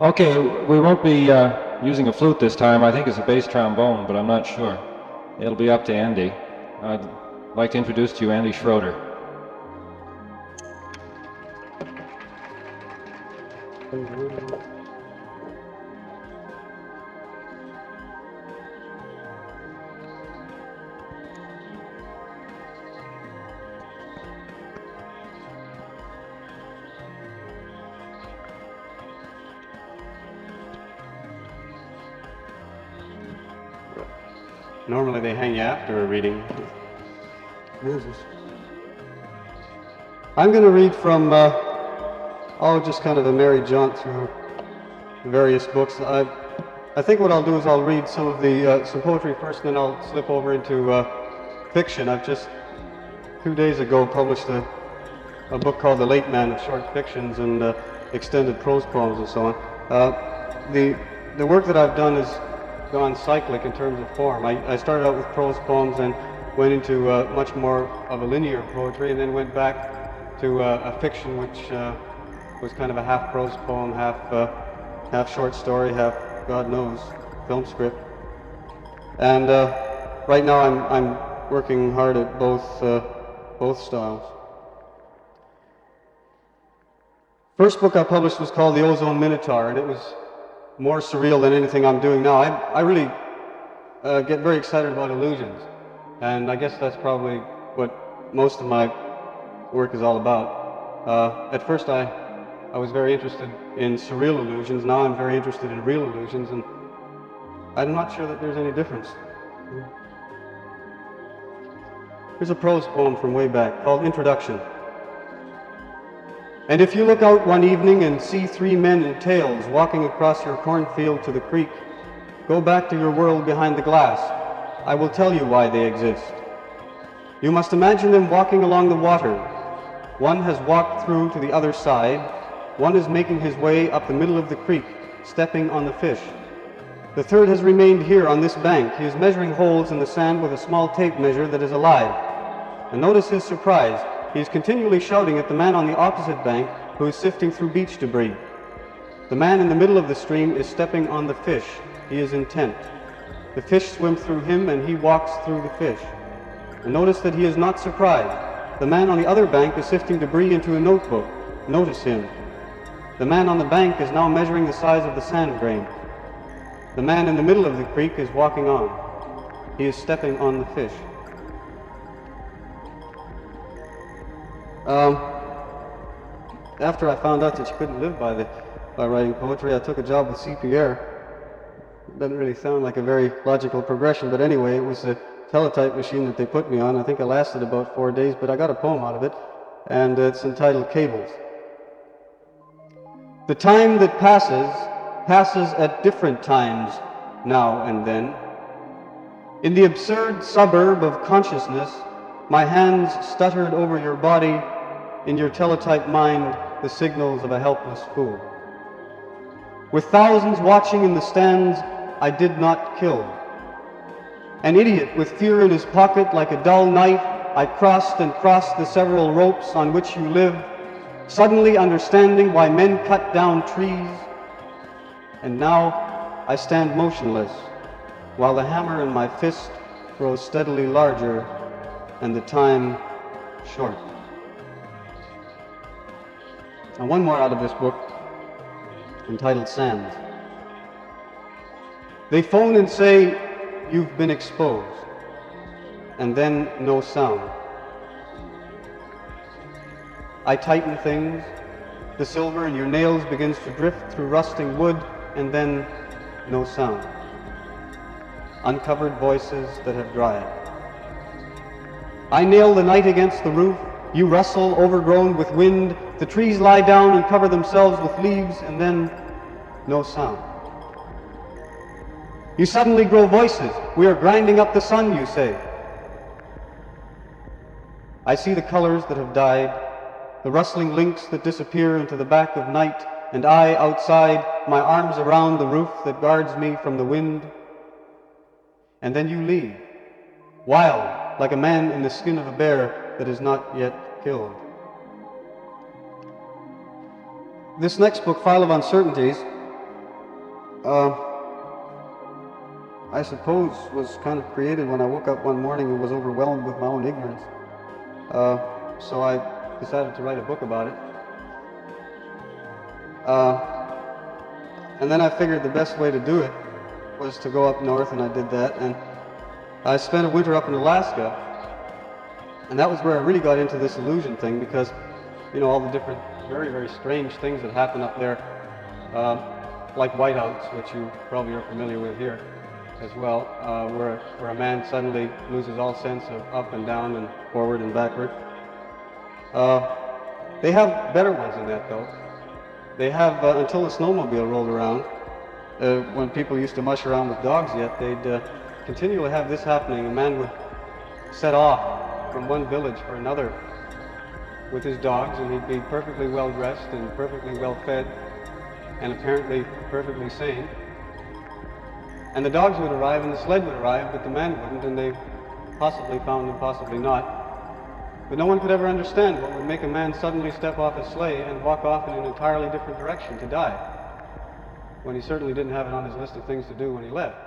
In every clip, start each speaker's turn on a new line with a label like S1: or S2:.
S1: Okay, we won't be using a flute this time. I think it's a bass trombone, but I'm not sure. It'll be up to Andy. I'd like to introduce to you Andy Schroeder.
S2: Normally they hang you after a reading. I'm going to read from, just kind of a merry jaunt through various books. I think what I'll do is I'll read some of the some poetry first, then I'll slip over into fiction. I've just 2 days ago published a book called The Late Man of Short Fictions and extended prose poems and so on. The work that I've done has gone cyclic in terms of form. I started out with prose poems and went into much more of a linear poetry, and then went back to a fiction which was kind of a half prose poem, half short story, half, God knows, film script. And right now I'm working hard at both styles. First book I published was called The Ozone Minotaur, and it was more surreal than anything I'm doing now. I really get very excited about illusions, and I guess that's probably what most of my work is all about. At first I was very interested in surreal illusions. Now I'm very interested in real illusions, and I'm not sure that there's any difference. Here's a prose poem from way back called Introduction. And if you look out one evening and see 3 men in tails walking across your cornfield to the creek, go back to your world behind the glass. I will tell you why they exist. You must imagine them walking along the water. One has walked through to the other side. One is making his way up the middle of the creek, stepping on the fish. The third has remained here on this bank. He is measuring holes in the sand with a small tape measure that is alive. And notice his surprise. He is continually shouting at the man on the opposite bank who is sifting through beach debris. The man in the middle of the stream is stepping on the fish. He is intent. The fish swim through him and he walks through the fish. And notice that he is not surprised. The man on the other bank is sifting debris into a notebook. Notice him. The man on the bank is now measuring the size of the sand grain. The man in the middle of the creek is walking on. He is stepping on the fish. After I found out that you couldn't live by writing poetry, I took a job with CPR. It doesn't really sound like a very logical progression, but anyway, it was a teletype machine that they put me on. I think I lasted about 4 days, but I got a poem out of it, and it's entitled Cables. The time that passes at different times, now and then. In the absurd suburb of consciousness, my hands stuttered over your body. In your teletype mind, the signals of a helpless fool. With thousands watching in the stands, I did not kill. An idiot with fear in his pocket like a dull knife, I crossed and crossed the several ropes on which you live, suddenly understanding why men cut down trees. And now I stand motionless, while the hammer in my fist grows steadily larger and the time short. And one more out of this book, entitled Sands. They phone and say, you've been exposed, and then no sound. I tighten things, the silver in your nails begins to drift through rusting wood, and then no sound. Uncovered voices that have dried. I nail the night against the roof, you rustle, overgrown with wind, the trees lie down and cover themselves with leaves, and then no sound. You suddenly grow voices. We are grinding up the sun, you say. I see the colors that have died, the rustling links that disappear into the back of night, and I outside, my arms around the roof that guards me from the wind. And then you leave, wild, like a man in the skin of a bear that is not yet killed. This next book, File of Uncertainties, I suppose was kind of created when I woke up one morning and was overwhelmed with my own ignorance. So I decided to write a book about it. And then I figured the best way to do it was to go up north, and I did that. And I spent a winter up in Alaska, and that was where I really got into this illusion thing, because, you know, all the different very, very strange things that happen up there, like whiteouts, which you probably are familiar with here as well, where a man suddenly loses all sense of up and down and forward and backward. They have better ones than that, though. They have, until the snowmobile rolled around, when people used to mush around with dogs yet, they'd continually have this happening. A man would set off from one village for another with his dogs, and he'd be perfectly well dressed and perfectly well fed and apparently perfectly sane. And the dogs would arrive and the sled would arrive, but the man wouldn't, and they possibly found him, possibly not. But no one could ever understand what would make a man suddenly step off his sleigh and walk off in an entirely different direction to die, when he certainly didn't have it on his list of things to do when he left.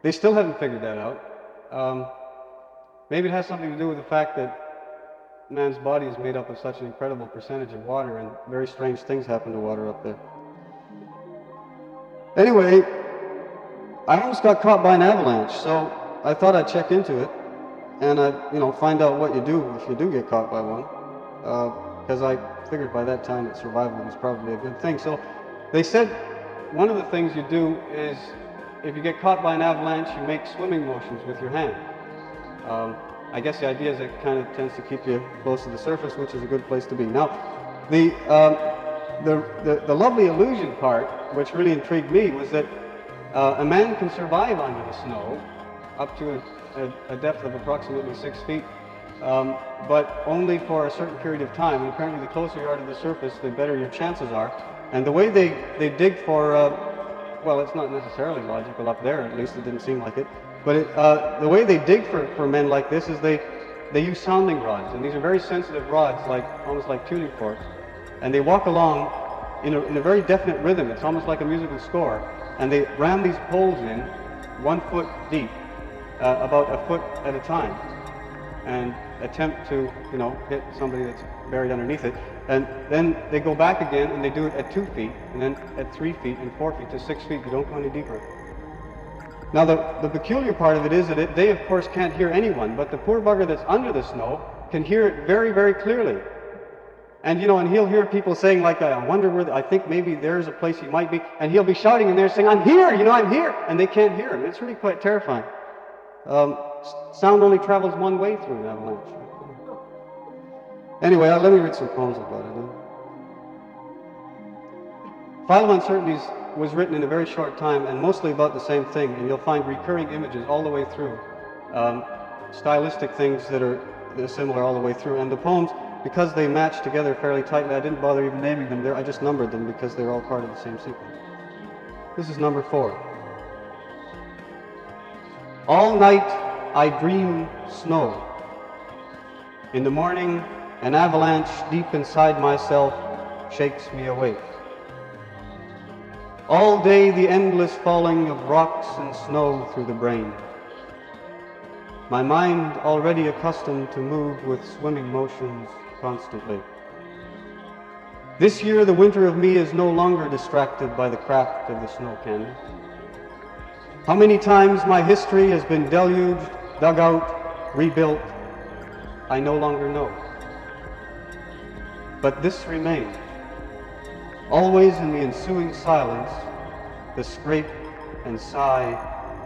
S2: They still haven't figured that out. Maybe it has something to do with the fact that man's body is made up of such an incredible percentage of water, and very strange things happen to water up there. Anyway, I almost got caught by an avalanche, so I thought I'd check into it and find out what you do if you do get caught by one, because I figured by that time that survival was probably a good thing. So they said one of the things you do is, if you get caught by an avalanche, you make swimming motions with your hand. I guess the idea is it kind of tends to keep you close to the surface, which is a good place to be. Now, the lovely illusion part, which really intrigued me, was that a man can survive under the snow up to a depth of approximately 6 feet, but only for a certain period of time. And apparently the closer you are to the surface, the better your chances are. And the way they dig for, well, it's not necessarily logical up there, at least it didn't seem like it, but the way they dig for men like this is they use sounding rods, and these are very sensitive rods, almost like tuning forks, and they walk along in a very definite rhythm. It's almost like a musical score, and they ram these poles in 1 foot deep, about a foot at a time, and attempt to hit somebody that's buried underneath it. And then they go back again and they do it at 2 feet, and then at 3 feet and 4 feet to 6 feet. You don't go any deeper. Now the peculiar part of it is that they of course can't hear anyone, but the poor bugger that's under the snow can hear it very, very clearly. And and he'll hear people saying, like, I wonder where, I think maybe there's a place he might be, and he'll be shouting in there saying, I'm here, I'm here, and they can't hear him. It's really quite terrifying. Sound only travels one way through an avalanche. Anyway, let me read some poems about it. File of Uncertainties was written in a very short time and mostly about the same thing, and you'll find recurring images all the way through, stylistic things that are similar all the way through. And the poems, because they match together fairly tightly, I didn't bother even naming them. I just numbered them because they're all part of the same sequence. This is number 4. All night I dream snow. In the morning, an avalanche deep inside myself shakes me awake. All day the endless falling of rocks and snow through the brain. My mind already accustomed to move with swimming motions constantly. This year the winter of me is no longer distracted by the craft of the snow cannon. How many times my history has been deluged, dug out, rebuilt, I no longer know. But this remains. Always in the ensuing silence, the scrape and sigh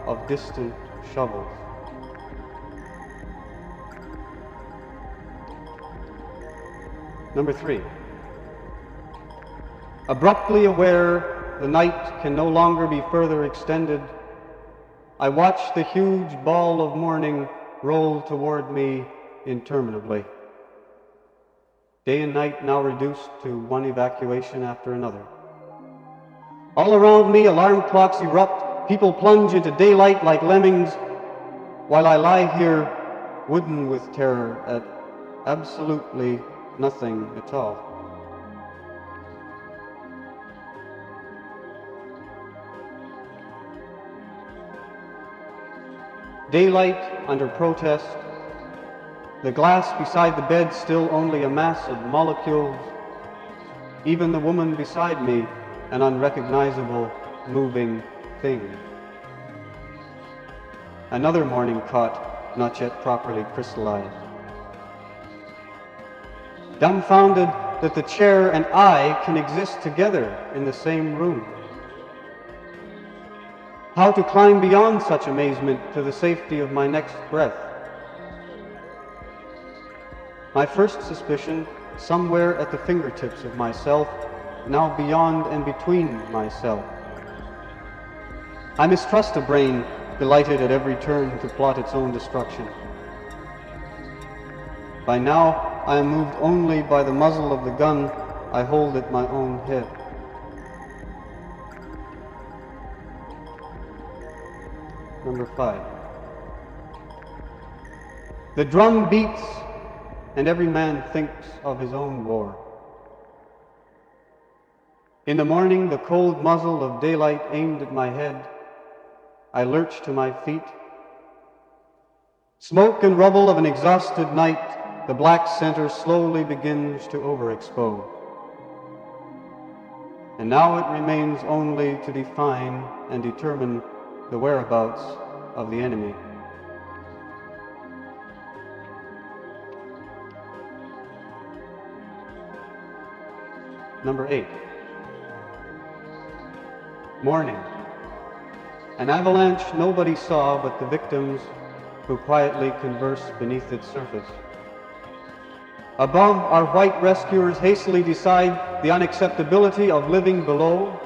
S2: of distant shovels. Number 3. Abruptly aware the night can no longer be further extended, I watch the huge ball of morning roll toward me interminably. Day and night now reduced to one evacuation after another. All around me alarm clocks erupt, people plunge into daylight like lemmings, while I lie here wooden with terror at absolutely nothing at all. Daylight under protest. The glass beside the bed still only a mass of molecules. Even the woman beside me, an unrecognizable, moving thing. Another morning caught, not yet properly crystallized. Dumbfounded that the chair and I can exist together in the same room. How to climb beyond such amazement to the safety of my next breath. My first suspicion, somewhere at the fingertips of myself, now beyond and between myself. I mistrust a brain delighted at every turn to plot its own destruction. By now, I am moved only by the muzzle of the gun I hold at my own head. Number 5. The drum beats, and every man thinks of his own war. In the morning, the cold muzzle of daylight aimed at my head. I lurch to my feet. Smoke and rubble of an exhausted night, the black center slowly begins to overexpose. And now it remains only to define and determine the whereabouts of the enemy. Number 8. Morning. An avalanche nobody saw but the victims who quietly converse beneath its surface. Above, our white rescuers hastily decide the unacceptability of living below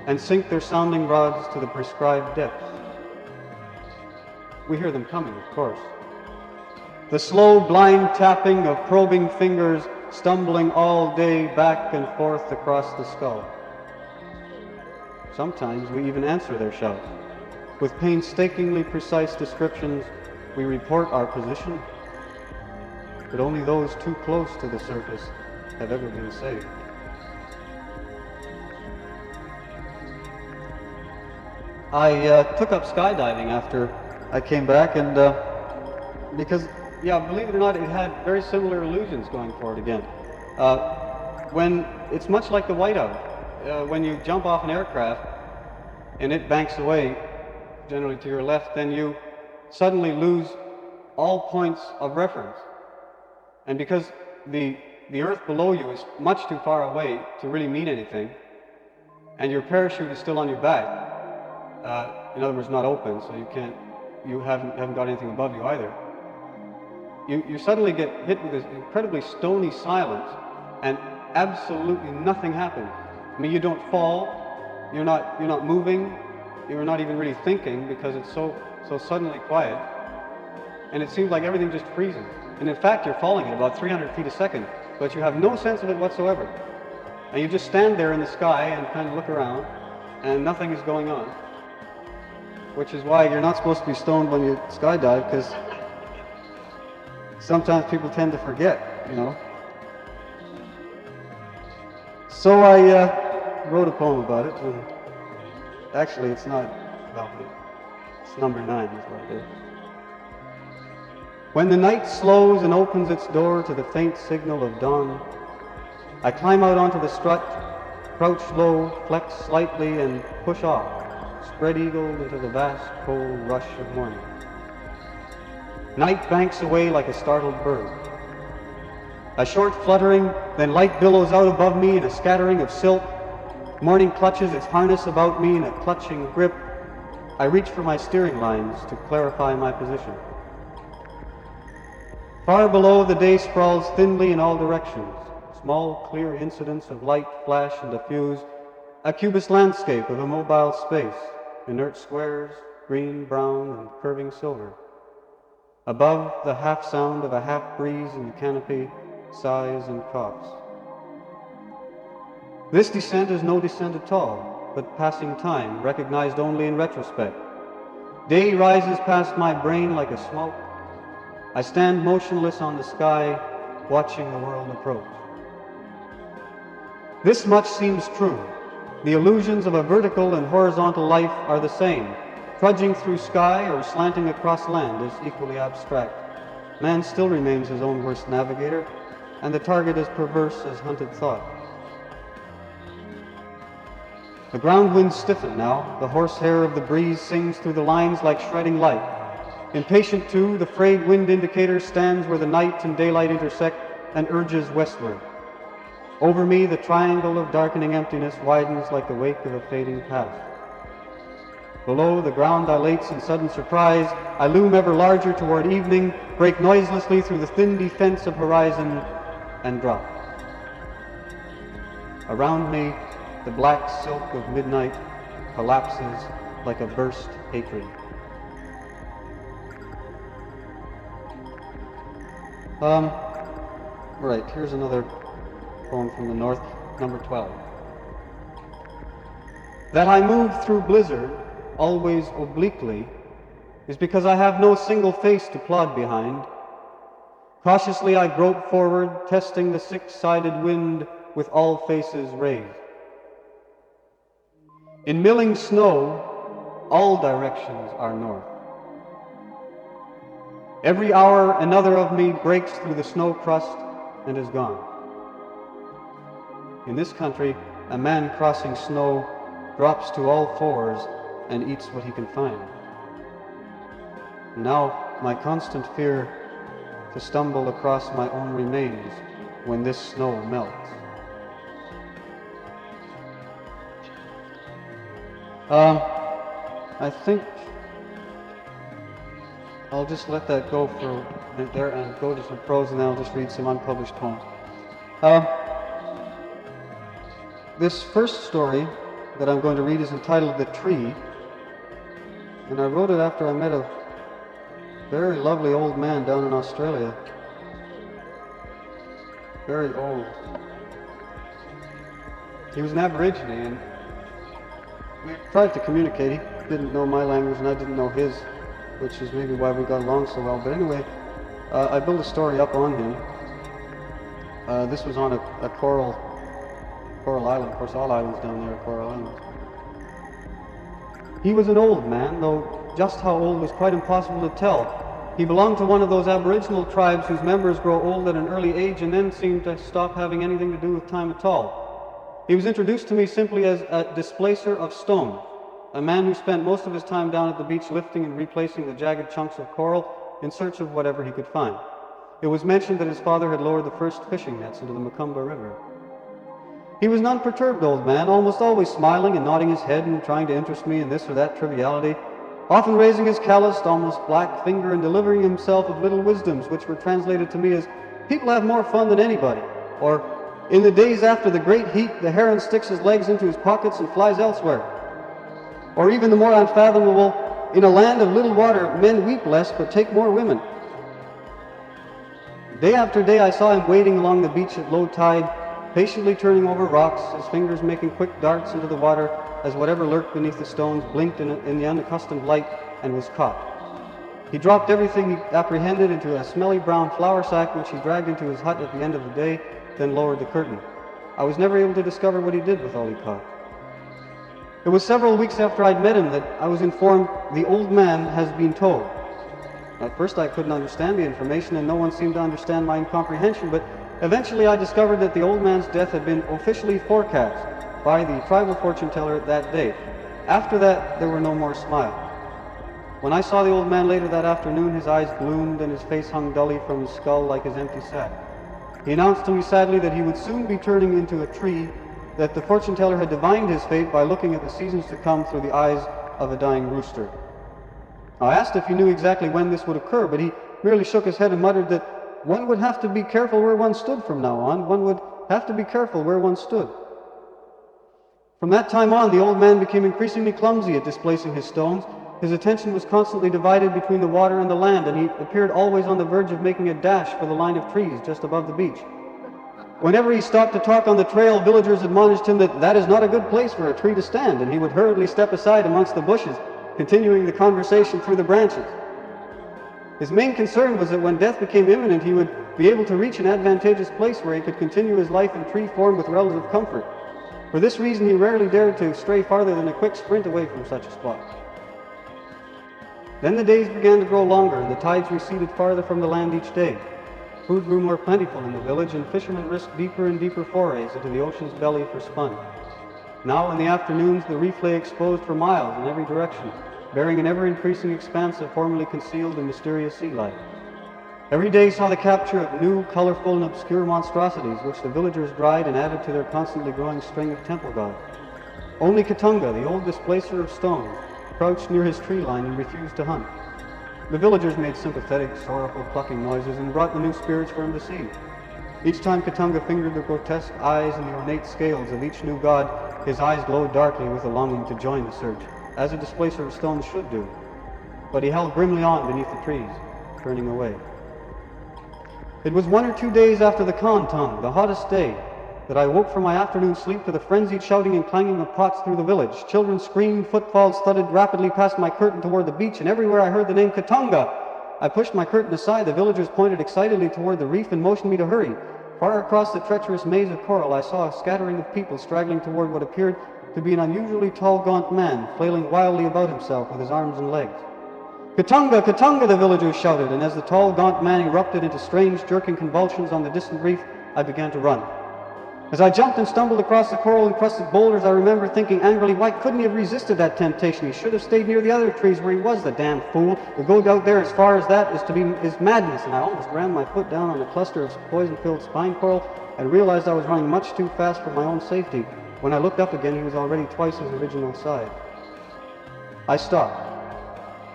S2: and sink their sounding rods to the prescribed depths. We hear them coming, of course. The slow, blind tapping of probing fingers stumbling all day back and forth across the skull. Sometimes we even answer their shouts. With painstakingly precise descriptions, we report our position, but only those too close to the surface have ever been saved. I took up skydiving after I came back, and because, yeah, believe it or not, it had very similar illusions going for it again. When it's much like the whiteout, when you jump off an aircraft and it banks away, generally to your left, then you suddenly lose all points of reference. And because the earth below you is much too far away to really mean anything, and your parachute is still on your back, in other words, not open, so you haven't got anything above you either. You suddenly get hit with this incredibly stony silence, and absolutely nothing happens. I mean, you don't fall, you're not moving, you're not even really thinking because it's so suddenly quiet, and it seems like everything just freezes. And in fact, you're falling at about 300 feet a second, but you have no sense of it whatsoever. And you just stand there in the sky and kind of look around, and nothing is going on. Which is why you're not supposed to be stoned when you skydive, because sometimes people tend to forget, you know. So I wrote a poem about it, and actually it's not about me. It's number 9 is what it is. When the night slows and opens its door to the faint signal of dawn, I climb out onto the strut, crouch low, flex slightly, and push off, spread-eagled into the vast, cold rush of morning. Night banks away like a startled bird. A short fluttering, then light billows out above me in a scattering of silk. Morning clutches its harness about me in a clutching grip. I reach for my steering lines to clarify my position. Far below, the day sprawls thinly in all directions. Small, clear incidents of light flash and diffuse, a cubist landscape of immobile space, inert squares, green, brown, and curving silver. Above, the half sound of a half breeze in the canopy, sighs and coughs. This descent is no descent at all, but passing time, recognized only in retrospect. Day rises past my brain like a smoke. I stand motionless on the sky, watching the world approach. This much seems true. The illusions of a vertical and horizontal life are the same. trudging through sky or slanting across land is equally abstract. Man still remains his own worst navigator, and the target as perverse as hunted thought. The ground winds stiffen now. The horsehair of the breeze sings through the lines like shredding light. Impatient too, the frayed wind indicator stands where the night and daylight intersect and urges westward. Over me, the triangle of darkening emptiness widens like the wake of a fading past. Below, the ground dilates in sudden surprise. I loom ever larger toward evening, break noiselessly through the thin defense of horizon, and drop. Around me, the black silk of midnight collapses like a burst hatred. Right, here's another poem from the north, number 12. That I move through blizzard, always obliquely, is because I have no single face to plod behind. Cautiously I grope forward, testing the six-sided wind with all faces raised. In milling snow, all directions are north. Every hour another of me breaks through the snow crust and is gone. In this country, a man crossing snow drops to all fours and eats what he can find. Now, my constant fear to stumble across my own remains when this snow melts. I think I'll just let that go for a minute there and go to some prose, and then I'll just read some unpublished poems. This first story that I'm going to read is entitled The Tree, and I wrote it after I met a very lovely old man down in Australia. Very old. He was an Aborigine, and we tried to communicate. He didn't know my language and I didn't know his, which is maybe why we got along so well. But anyway, I built a story up on him. This was on a coral island. Of course, all islands down there are coral islands. He was an old man, though just how old was quite impossible to tell. He belonged to one of those Aboriginal tribes whose members grow old at an early age and then seem to stop having anything to do with time at all. He was introduced to me simply as a displacer of stone, a man who spent most of his time down at the beach lifting and replacing the jagged chunks of coral in search of whatever he could find. It was mentioned that his father had lowered the first fishing nets into the Maktoum River. He was an unperturbed old man, almost always smiling and nodding his head and trying to interest me in this or that triviality, often raising his calloused, almost black finger and delivering himself of little wisdoms which were translated to me as, "People have more fun than anybody," or, "In the days after the great heat, the heron sticks his legs into his pockets and flies elsewhere," or even the more unfathomable, "In a land of little water, men weep less but take more women." Day after day I saw him wading along the beach at low tide, patiently turning over rocks, his fingers making quick darts into the water as whatever lurked beneath the stones blinked in the unaccustomed light and was caught. He dropped everything he apprehended into a smelly brown flour sack which he dragged into his hut at the end of the day, then lowered the curtain. I was never able to discover what he did with all he caught. It was several weeks after I'd met him that I was informed the old man has been told. At first I couldn't understand the information and no one seemed to understand my incomprehension, but eventually I discovered that the old man's death had been officially forecast by the tribal fortune teller that day. After that, there were no more smiles. When I saw the old man later that afternoon, his eyes gloomed and his face hung dully from his skull like his empty sack. He announced to me sadly that he would soon be turning into a tree, that the fortune teller had divined his fate by looking at the seasons to come through the eyes of a dying rooster. I asked if he knew exactly when this would occur, but he merely shook his head and muttered that one would have to be careful where one stood from now on. One would have to be careful where one stood. From that time on, the old man became increasingly clumsy at displacing his stones. His attention was constantly divided between the water and the land, and he appeared always on the verge of making a dash for the line of trees just above the beach. Whenever he stopped to talk on the trail, villagers admonished him that that is not a good place for a tree to stand, and he would hurriedly step aside amongst the bushes, continuing the conversation through the branches. His main concern was that when death became imminent, he would be able to reach an advantageous place where he could continue his life in tree form with relative comfort. For this reason, he rarely dared to stray farther than a quick sprint away from such a spot. Then the days began to grow longer, and the tides receded farther from the land each day. Food grew more plentiful in the village, and fishermen risked deeper and deeper forays into the ocean's belly for sponge. Now in the afternoons, the reef lay exposed for miles in every direction, bearing an ever-increasing expanse of formerly concealed and mysterious sea life. Every day saw the capture of new, colorful, and obscure monstrosities, which the villagers dried and added to their constantly growing string of temple gods. Only Katunga, the old displacer of stones, crouched near his tree line and refused to hunt. The villagers made sympathetic, sorrowful plucking noises and brought the new spirits for him to see. Each time Katunga fingered the grotesque eyes and the ornate scales of each new god, his eyes glowed darkly with a longing to join the search, as a displacer of stones should do. But he held grimly on beneath the trees, turning away. It was 1 or 2 days after the Khantung, the hottest day, that I woke from my afternoon sleep to the frenzied shouting and clanging of pots through the village. Children screamed, footfalls thudded rapidly past my curtain toward the beach, and everywhere I heard the name Katunga. I pushed my curtain aside. The villagers pointed excitedly toward the reef and motioned me to hurry. Far across the treacherous maze of coral, I saw a scattering of people straggling toward what appeared to be an unusually tall, gaunt man, flailing wildly about himself with his arms and legs. Katunga, Katunga, the villagers shouted, and as the tall, gaunt man erupted into strange, jerking convulsions on the distant reef, I began to run. As I jumped and stumbled across the coral-encrusted boulders, I remember thinking angrily, why couldn't he have resisted that temptation? He should have stayed near the other trees where he was, the damn fool. To go out there as far as that is madness, and I almost rammed my foot down on a cluster of poison-filled spine coral and realized I was running much too fast for my own safety. When I looked up again, he was already twice his original size. I stopped.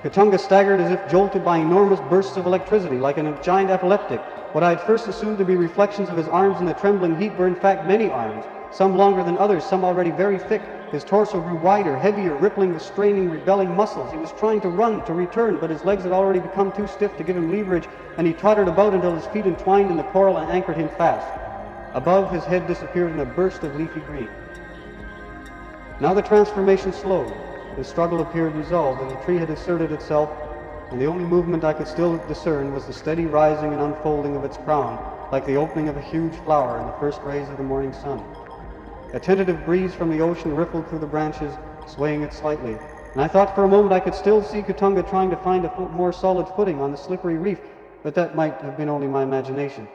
S2: Katunga staggered as if jolted by enormous bursts of electricity, like a giant epileptic. What I had first assumed to be reflections of his arms in the trembling heat were in fact many arms, some longer than others, some already very thick. His torso grew wider, heavier, rippling with straining, rebelling muscles. He was trying to run, to return, but his legs had already become too stiff to give him leverage, and he tottered about until his feet entwined in the coral and anchored him fast. Above, his head disappeared in a burst of leafy green. Now the transformation slowed. The struggle appeared resolved, and the tree had asserted itself, and the only movement I could still discern was the steady rising and unfolding of its crown, like the opening of a huge flower in the first rays of the morning sun. A tentative breeze from the ocean rippled through the branches, swaying it slightly, and I thought for a moment I could still see Katunga trying to find a more solid footing on the slippery reef, but that might have been only my imagination.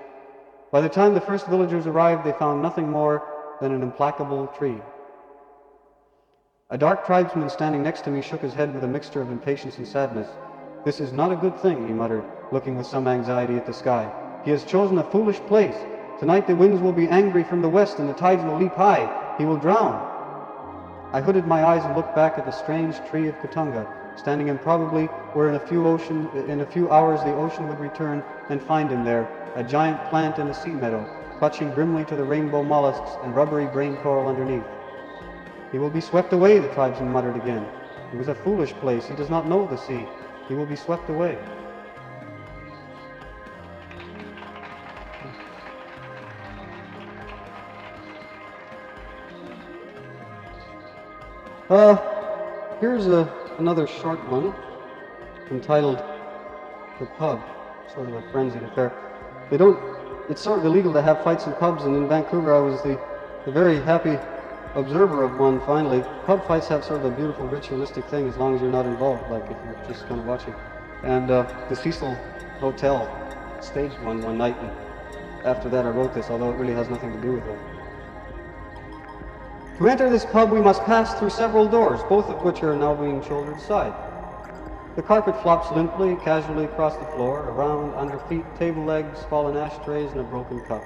S2: By the time the first villagers arrived, they found nothing more than an implacable tree. A dark tribesman standing next to me shook his head with a mixture of impatience and sadness. "This is not a good thing," he muttered, looking with some anxiety at the sky. "He has chosen a foolish place. Tonight the winds will be angry from the west and the tides will leap high. He will drown." I hooded my eyes and looked back at the strange tree of Katunga, standing improbably where in a few hours the ocean would return and find him there, a giant plant in a sea meadow, clutching grimly to the rainbow mollusks and rubbery brain coral underneath. "He will be swept away," the tribesman muttered again. "It was a foolish place. He does not know the sea. He will be swept away." Here's another short one entitled "The Pub," sort of a frenzied affair. It's sort of illegal to have fights in pubs, and in Vancouver I was the very happy observer of one finally. Pub fights have sort of a beautiful ritualistic thing as long as you're not involved, like if you're just kind of watching. And the Cecil Hotel staged one night, and after that I wrote this, although it really has nothing to do with it. To enter this pub we must pass through several doors, both of which are now being shouldered aside. The carpet flops limply, casually across the floor, around, under feet, table legs, fallen ashtrays, and a broken cup.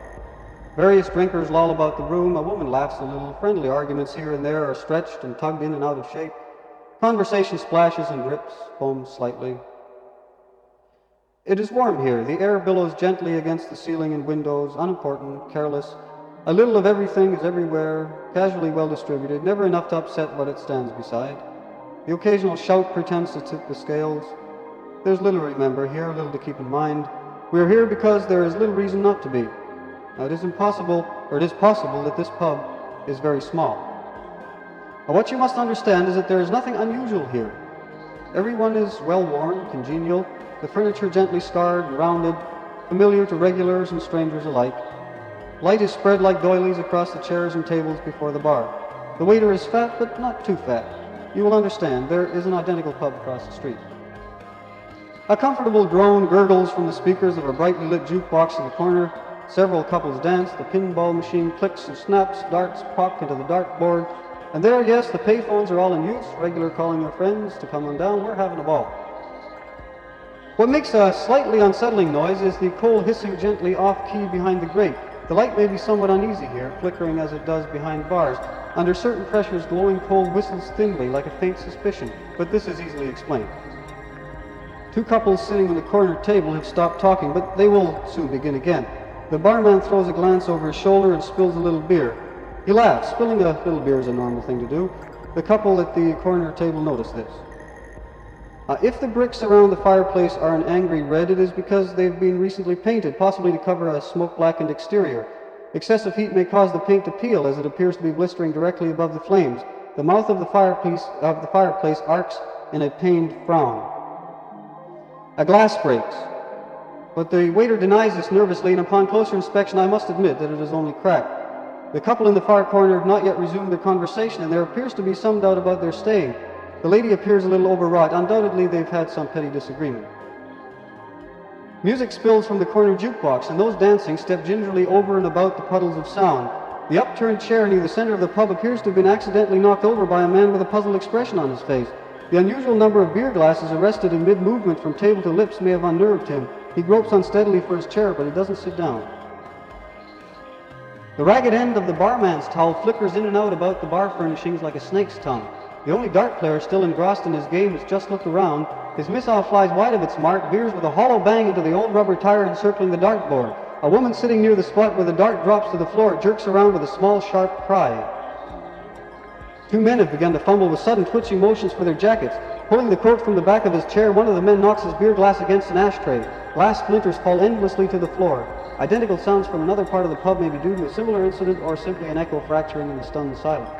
S2: Various drinkers loll about the room. A woman laughs a little. Friendly arguments here and there are stretched and tugged in and out of shape. Conversation splashes and drips, foams slightly. It is warm here. The air billows gently against the ceiling and windows, unimportant, careless. A little of everything is everywhere, casually well distributed, never enough to upset what it stands beside. The occasional shout pretends to tip the scales. There's little to remember here, little to keep in mind. We are here because there is little reason not to be. Now it is possible that this pub is very small. Now what you must understand is that there is nothing unusual here. Everyone is well worn, congenial, the furniture gently scarred and rounded, familiar to regulars and strangers alike. Light is spread like doilies across the chairs and tables before the bar. The waiter is fat, but not too fat. You will understand, there is an identical pub across the street. A comfortable drone gurgles from the speakers of a brightly lit jukebox in the corner. Several couples dance, the pinball machine clicks and snaps, darts pock into the dartboard. And there, yes, the payphones are all in use, regular calling their friends to come on down, we're having a ball. What makes a slightly unsettling noise is the coal hissing gently off-key behind the grate. The light may be somewhat uneasy here, flickering as it does behind bars. Under certain pressures, glowing coal whistles thinly, like a faint suspicion, but this is easily explained. Two couples sitting on the corner table have stopped talking, but they will soon begin again. The barman throws a glance over his shoulder and spills a little beer. He laughs. Spilling a little beer is a normal thing to do. The couple at the corner table notice this. If the bricks around the fireplace are an angry red, it is because they've been recently painted, possibly to cover a smoke-blackened exterior. Excessive heat may cause the paint to peel, as it appears to be blistering directly above the flames. The mouth of the fireplace arcs in a pained frown. A glass breaks, but the waiter denies this nervously, and upon closer inspection I must admit that it is only cracked. The couple in the far corner have not yet resumed their conversation, and there appears to be some doubt about their staying. The lady appears a little overwrought. Undoubtedly they've had some petty disagreement. Music spills from the corner jukebox, and those dancing step gingerly over and about the puddles of sound. The upturned chair near the center of the pub appears to have been accidentally knocked over by a man with a puzzled expression on his face. The unusual number of beer glasses arrested in mid-movement from table to lips may have unnerved him. He gropes unsteadily for his chair, but he doesn't sit down. The ragged end of the barman's towel flickers in and out about the bar furnishings like a snake's tongue. The only dart player still engrossed in his game has just looked around. His missile flies wide of its mark, veers with a hollow bang into the old rubber tire encircling the dartboard. A woman sitting near the spot where the dart drops to the floor jerks around with a small, sharp cry. Two men have begun to fumble with sudden twitching motions for their jackets. Pulling the coat from the back of his chair, one of the men knocks his beer glass against an ashtray. Glass splinters fall endlessly to the floor. Identical sounds from another part of the pub may be due to a similar incident or simply an echo fracturing in the stunned silence.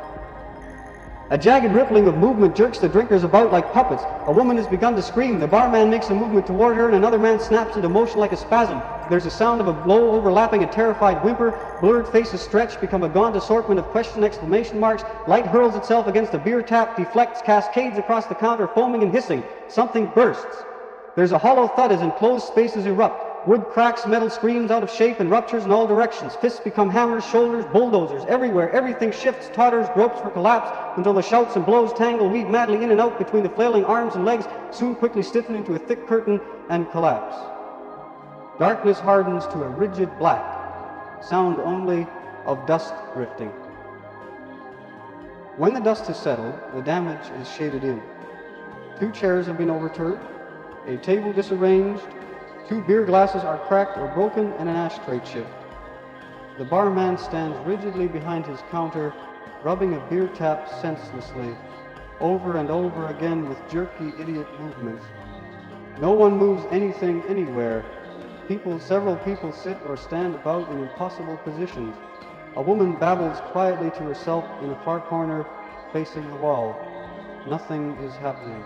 S2: A jagged rippling of movement jerks the drinkers about like puppets. A woman has begun to scream. The barman makes a movement toward her, and another man snaps into motion like a spasm. There's a sound of a blow overlapping a terrified whimper. Blurred faces stretch, become a gaunt assortment of question exclamation marks. Light hurls itself against a beer tap, deflects, cascades across the counter, foaming and hissing. Something bursts. There's a hollow thud as enclosed spaces erupt. Wood cracks, metal screams out of shape and ruptures in all directions. Fists become hammers, shoulders, bulldozers. Everywhere, everything shifts, totters, gropes for collapse, until the shouts and blows tangle, weave madly in and out between the flailing arms and legs, soon quickly stiffen into a thick curtain and collapse. Darkness hardens to a rigid black, sound only of dust drifting. When the dust has settled, the damage is shaded in. 2 chairs have been overturned, a table disarranged, 2 beer glasses are cracked or broken, and an ashtray chipped. The barman stands rigidly behind his counter, rubbing a beer tap senselessly, over and over again with jerky, idiot movements. No one moves anything anywhere. Several people sit or stand about in impossible positions. A woman babbles quietly to herself in a far corner facing the wall. Nothing is happening.